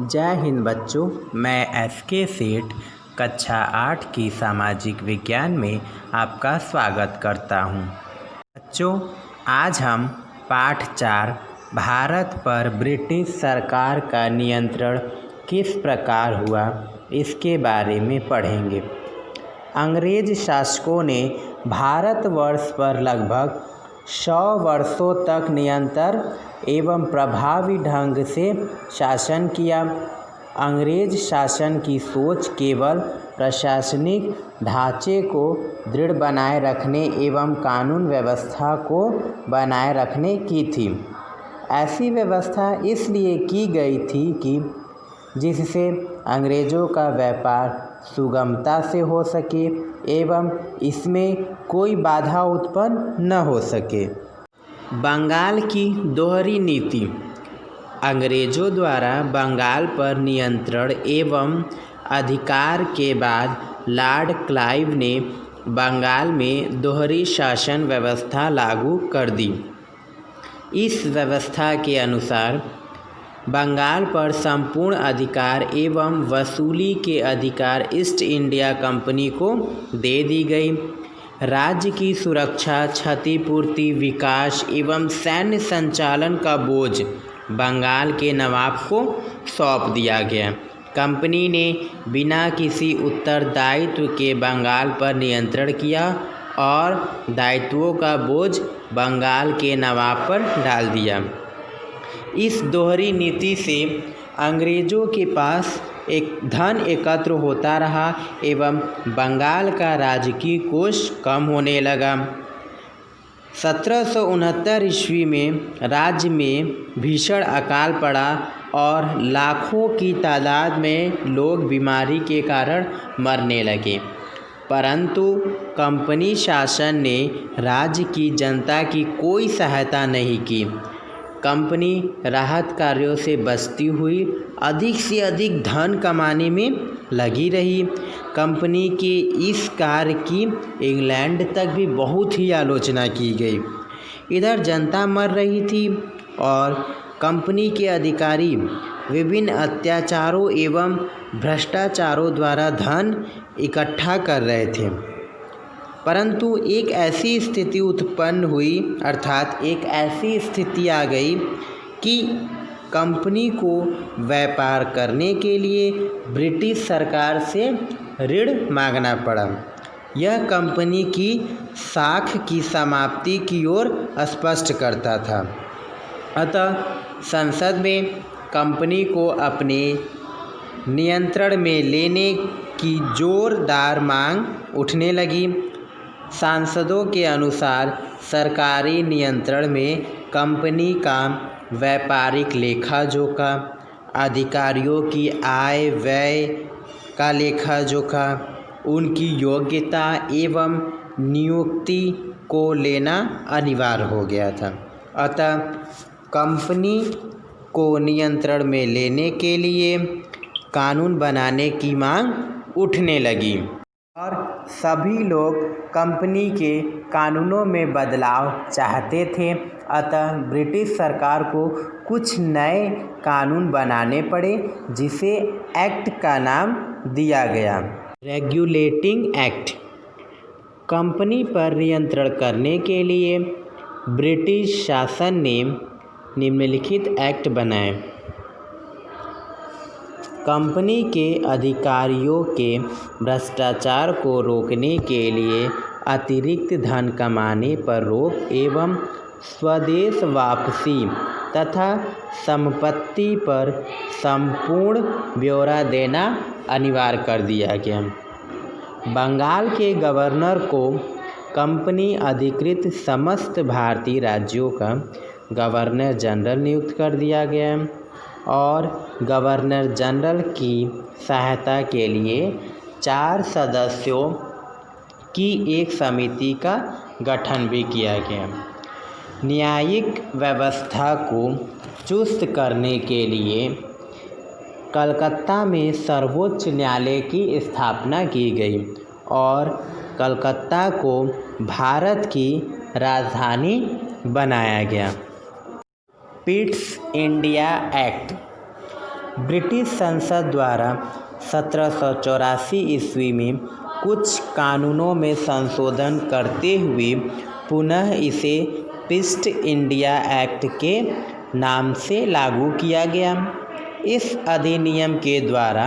जय हिंद बच्चों, मैं एस.के. सेठ कक्षा 8 की सामाजिक विज्ञान में आपका स्वागत करता हूं। बच्चों, आज हम पाठ 4 भारत पर ब्रिटिश सरकार का नियंत्रण किस प्रकार हुआ इसके बारे में पढ़ेंगे। अंग्रेज शासकों ने भारतवर्ष पर लगभग 100 वर्षों तक निरंतर एवं प्रभावी ढंग से शासन किया। अंग्रेज शासन की सोच केवल प्रशासनिक ढांचे को दृढ़ बनाए रखने एवं कानून व्यवस्था को बनाए रखने की थी। ऐसी व्यवस्था इसलिए की गई थी कि जिससे अंग्रेज़ों का व्यापार सुगमता से हो सके एवं इसमें कोई बाधा उत्पन्न न हो सके। बंगाल की दोहरी नीति। अंग्रेज़ों द्वारा बंगाल पर नियंत्रण एवं अधिकार के बाद लॉर्ड क्लाइव ने बंगाल में दोहरी शासन व्यवस्था लागू कर दी। इस व्यवस्था के अनुसार बंगाल पर संपूर्ण अधिकार एवं वसूली के अधिकार ईस्ट इंडिया कंपनी को दे दी गई। राज्य की सुरक्षा, क्षतिपूर्ति, विकास एवं सैन्य संचालन का बोझ बंगाल के नवाब को सौंप दिया गया। कंपनी ने बिना किसी उत्तरदायित्व के बंगाल पर नियंत्रण किया और दायित्वों का बोझ बंगाल के नवाब पर डाल दिया। इस दोहरी नीति से अंग्रेज़ों के पास एक धन एकत्र होता रहा एवं बंगाल का राजकीय कोष कम होने लगा। 1769 ईस्वी में राज्य में भीषण अकाल पड़ा और लाखों की तादाद में लोग बीमारी के कारण मरने लगे, परंतु कंपनी शासन ने राज्य की जनता की कोई सहायता नहीं की। कंपनी राहत कार्यों से बचती हुई अधिक से अधिक धन कमाने में लगी रही। कंपनी के इस कार्य की इंग्लैंड तक भी बहुत ही आलोचना की गई। इधर जनता मर रही थी और कंपनी के अधिकारी विभिन्न अत्याचारों एवं भ्रष्टाचारों द्वारा धन इकट्ठा कर रहे थे, परंतु एक ऐसी स्थिति उत्पन्न हुई, अर्थात एक ऐसी स्थिति आ गई कि कंपनी को व्यापार करने के लिए ब्रिटिश सरकार से ऋण मांगना पड़ा। यह कंपनी की साख की समाप्ति की ओर स्पष्ट करता था। अतः संसद में कंपनी को अपने नियंत्रण में लेने की जोरदार मांग उठने लगी। सांसदों के अनुसार सरकारी नियंत्रण में कंपनी का व्यापारिक लेखा जोखा, अधिकारियों की आय व्यय का लेखा जोखा, उनकी योग्यता एवं नियुक्ति को लेना अनिवार्य हो गया था। अतः कंपनी को नियंत्रण में लेने के लिए कानून बनाने की मांग उठने लगी और सभी लोग कंपनी के कानूनों में बदलाव चाहते थे। अतः ब्रिटिश सरकार को कुछ नए कानून बनाने पड़े, जिसे एक्ट का नाम दिया गया, रेगुलेटिंग एक्ट। कंपनी पर नियंत्रण करने के लिए ब्रिटिश शासन ने निम्नलिखित एक्ट बनाए। कंपनी के अधिकारियों के भ्रष्टाचार को रोकने के लिए अतिरिक्त धन कमाने पर रोक एवं स्वदेश वापसी तथा संपत्ति पर संपूर्ण ब्यौरा देना अनिवार्य कर दिया गया। बंगाल के गवर्नर को कंपनी अधिकृत समस्त भारतीय राज्यों का गवर्नर जनरल नियुक्त कर दिया गया और गवर्नर जनरल की सहायता के लिए 4 सदस्यों की एक समिति का गठन भी किया गया। न्यायिक व्यवस्था को चुस्त करने के लिए कलकत्ता में सर्वोच्च न्यायालय की स्थापना की गई और कलकत्ता को भारत की राजधानी बनाया गया। Pitt's India act. ब्रिटिश संसद द्वारा 1784 ईस्वी में कुछ कानूनों में संशोधन करते हुए पुनः इसे ईस्ट इंडिया एक्ट के नाम से लागू किया गया। इस अधिनियम के द्वारा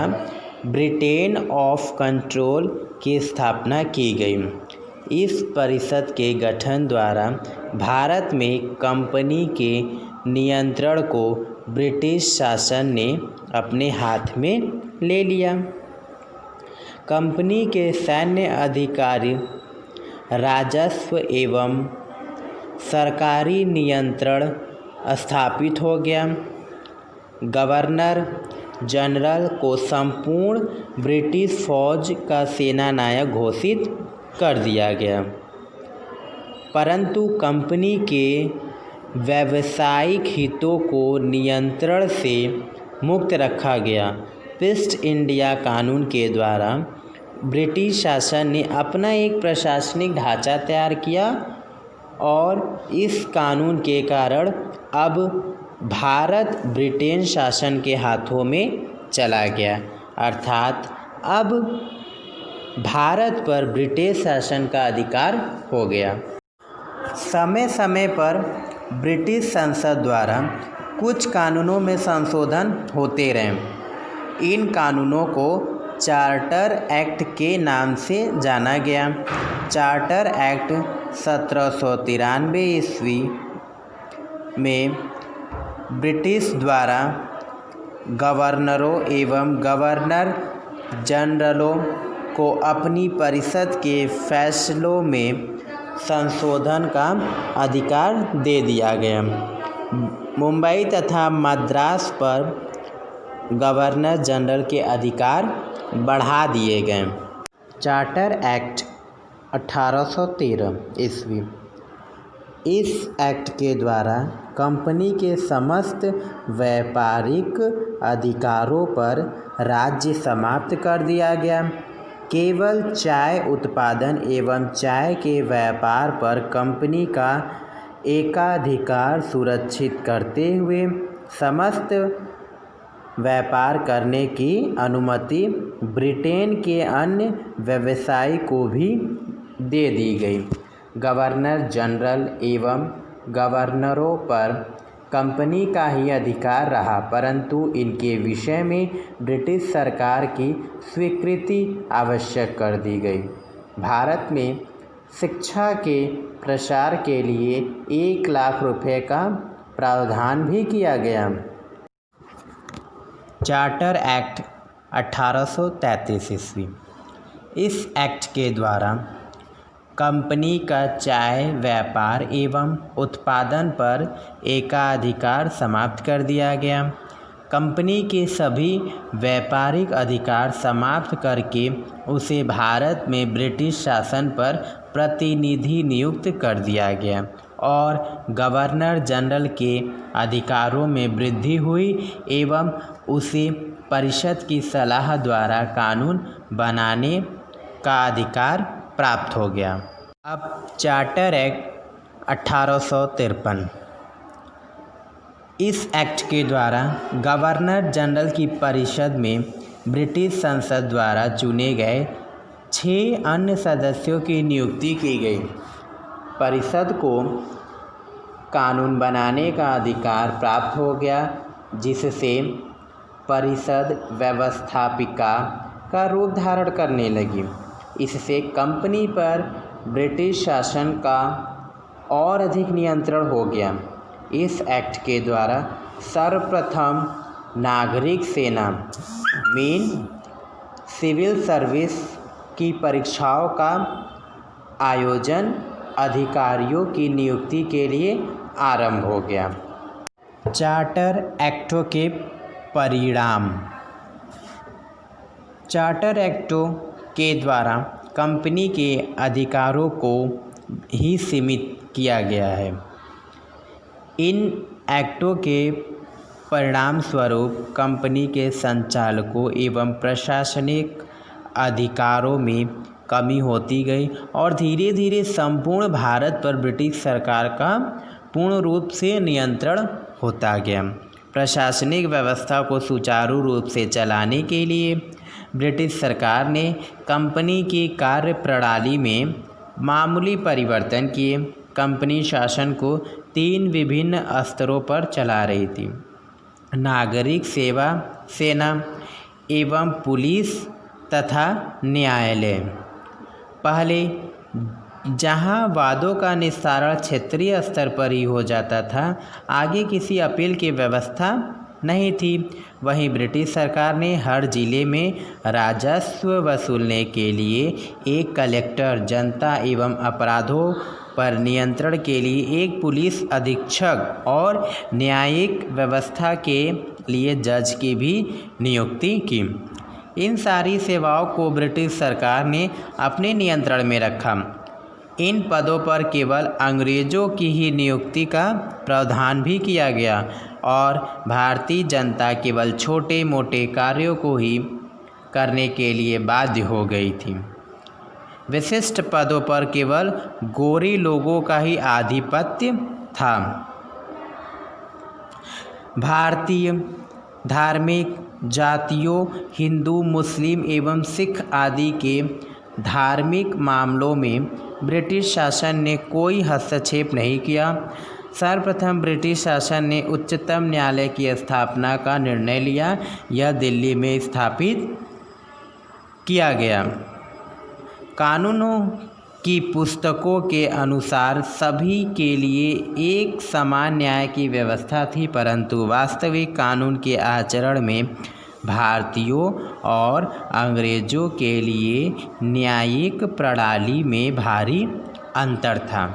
ब्रिटेन ऑफ कंट्रोल की स्थापना की गई। इस परिषद के गठन द्वारा भारत में कंपनी के नियंत्रण को ब्रिटिश शासन ने अपने हाथ में ले लिया। कंपनी के सैन्य अधिकारी, राजस्व एवं सरकारी नियंत्रण स्थापित हो गया। गवर्नर जनरल को संपूर्ण ब्रिटिश फौज का सेनानायक घोषित कर दिया गया, परंतु कंपनी के व्यावसायिक हितों को नियंत्रण से मुक्त रखा गया। ईस्ट इंडिया कानून के द्वारा ब्रिटिश शासन ने अपना एक प्रशासनिक ढांचा तैयार किया और इस कानून के कारण अब भारत ब्रिटेन शासन के हाथों में चला गया, अर्थात अब भारत पर ब्रिटिश शासन का अधिकार हो गया। समय समय पर ब्रिटिश संसद द्वारा कुछ कानूनों में संशोधन होते रहे। इन कानूनों को चार्टर एक्ट के नाम से जाना गया। चार्टर एक्ट 1793 ईस्वी में ब्रिटिश द्वारा गवर्नरों एवं गवर्नर जनरलों को अपनी परिषद के फैसलों में संशोधन का अधिकार दे दिया गया। मुंबई तथा मद्रास पर गवर्नर जनरल के अधिकार बढ़ा दिए गए। चार्टर एक्ट 1813 ईस्वी। इस एक्ट के द्वारा कंपनी के समस्त व्यापारिक अधिकारों पर राज्य समाप्त कर दिया गया। केवल चाय उत्पादन एवं चाय के व्यापार पर कंपनी का एकाधिकार सुरक्षित करते हुए समस्त व्यापार करने की अनुमति ब्रिटेन के अन्य व्यवसायी को भी दे दी गई। गवर्नर जनरल एवं गवर्नरों पर कंपनी का ही अधिकार रहा, परंतु इनके विषय में ब्रिटिश सरकार की स्वीकृति आवश्यक कर दी गई। भारत में शिक्षा के प्रसार के लिए 1 लाख रुपए का प्रावधान भी किया गया। चार्टर एक्ट 1833 ईस्वी। इस एक्ट के द्वारा कंपनी का चाय व्यापार एवं उत्पादन पर एकाधिकार समाप्त कर दिया गया। कंपनी के सभी व्यापारिक अधिकार समाप्त करके उसे भारत में ब्रिटिश शासन पर प्रतिनिधि नियुक्त कर दिया गया और गवर्नर जनरल के अधिकारों में वृद्धि हुई एवं उसे परिषद की सलाह द्वारा कानून बनाने का अधिकार प्राप्त हो गया। अब चार्टर एक्ट 1853। इस एक्ट के द्वारा गवर्नर जनरल की परिषद में ब्रिटिश संसद द्वारा चुने गए 6 अन्य सदस्यों की नियुक्ति की गई। परिषद को कानून बनाने का अधिकार प्राप्त हो गया, जिससे परिषद व्यवस्थापिका का रूप धारण करने लगी। इससे कंपनी पर ब्रिटिश शासन का और अधिक नियंत्रण हो गया। इस एक्ट के द्वारा सर्वप्रथम नागरिक सेना मेन सिविल सर्विस की परीक्षाओं का आयोजन अधिकारियों की नियुक्ति के लिए आरंभ हो गया। चार्टर एक्टों के परिणाम। चार्टर एक्टों के द्वारा कंपनी के अधिकारों को ही सीमित किया गया है। इन एक्टों के परिणाम स्वरूप कंपनी के संचालकों एवं प्रशासनिक अधिकारों में कमी होती गई और धीरे धीरे संपूर्ण भारत पर ब्रिटिश सरकार का पूर्ण रूप से नियंत्रण होता गया। प्रशासनिक व्यवस्था को सुचारू रूप से चलाने के लिए ब्रिटिश सरकार ने कंपनी की कार्यप्रणाली में मामूली परिवर्तन किए। कंपनी शासन को 3 विभिन्न स्तरों पर चला रही थी: नागरिक सेवा, सेना एवं पुलिस तथा न्यायालय। पहले जहां वादों का निस्तारण क्षेत्रीय स्तर पर ही हो जाता था, आगे किसी अपील की व्यवस्था नहीं थी। वहीं ब्रिटिश सरकार ने हर जिले में राजस्व वसूलने के लिए एक कलेक्टर, जनता एवं अपराधों पर नियंत्रण के लिए एक पुलिस अधीक्षक और न्यायिक व्यवस्था के लिए जज की भी नियुक्ति की। इन सारी सेवाओं को ब्रिटिश सरकार ने अपने नियंत्रण में रखा। इन पदों पर केवल अंग्रेज़ों की ही नियुक्ति का प्रावधान भी किया गया और भारतीय जनता केवल छोटे मोटे कार्यों को ही करने के लिए बाध्य हो गई थी। विशिष्ट पदों पर केवल गोरे लोगों का ही आधिपत्य था। भारतीय धार्मिक जातियों हिंदू, मुस्लिम एवं सिख आदि के धार्मिक मामलों में ब्रिटिश शासन ने कोई हस्तक्षेप नहीं किया। सर्वप्रथम ब्रिटिश शासन ने उच्चतम न्यायालय की स्थापना का निर्णय लिया। यह दिल्ली में स्थापित किया गया। कानूनों की पुस्तकों के अनुसार सभी के लिए एक समान न्याय की व्यवस्था थी, परंतु वास्तविक कानून के आचरण में भारतीयों और अंग्रेज़ों के लिए न्यायिक प्रणाली में भारी अंतर था।